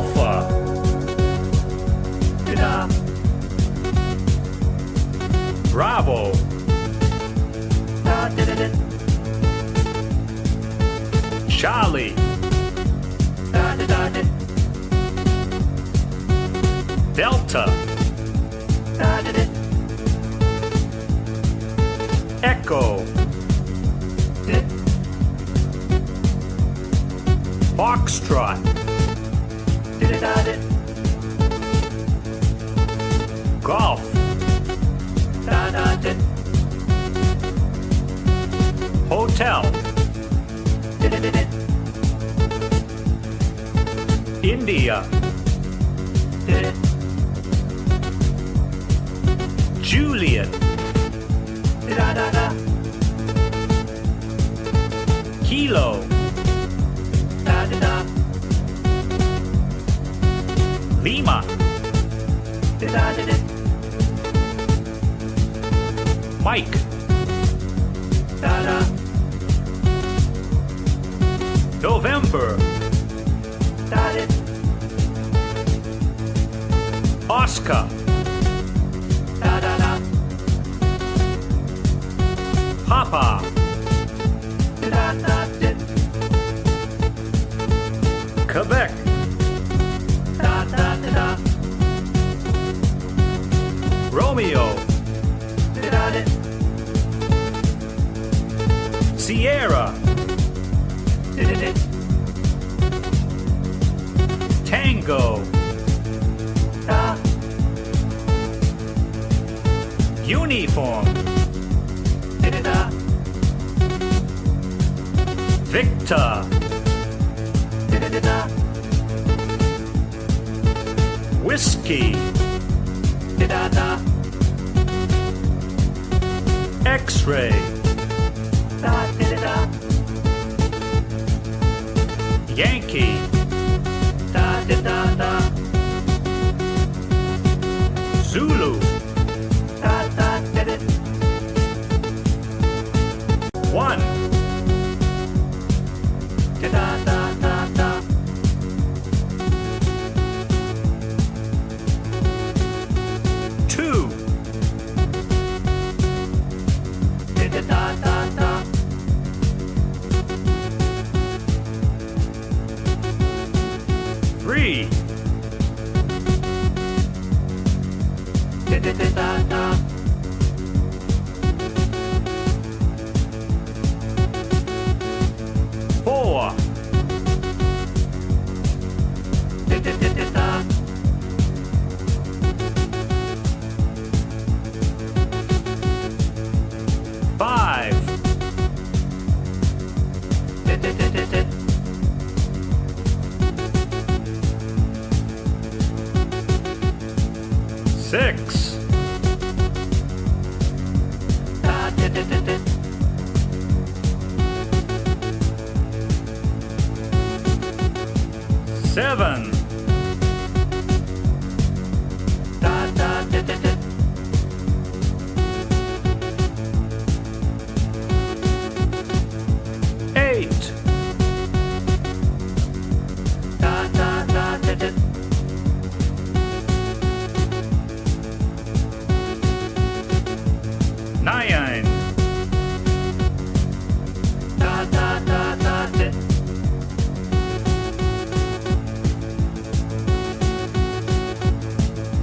Alpha. Da. Bravo. Da da da da. Charlie. Da da da da. Delta. Da da da. Echo. Da. Foxtrot. Da da da. Golf. Da da da. Hotel. Da da da. India. Da. Juliet. Da da da. Kilo. Da da da. Lima. Da da da. Mike. Da da. November. Da da. Oscar. Da da da. Papa. Da da da. Quebec. Da da da da. Romeo. Da da da. Sierra. Da da da. Tango. Da. Uniform. Da da da. Victor. Da da da da. Whiskey. Da da da. X-ray. Da da da da. Yankee. Da da da da. Zulu. Da da da da. One. Da da da da da. Two. Da da da da da. Three. Da da da da da. Four. Da da da da da. Five. Da da da da da. Six. Da da da da da. Seven. Da da da da da. Eight. Da da da da da. Nine. Da da da da da.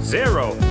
Zero.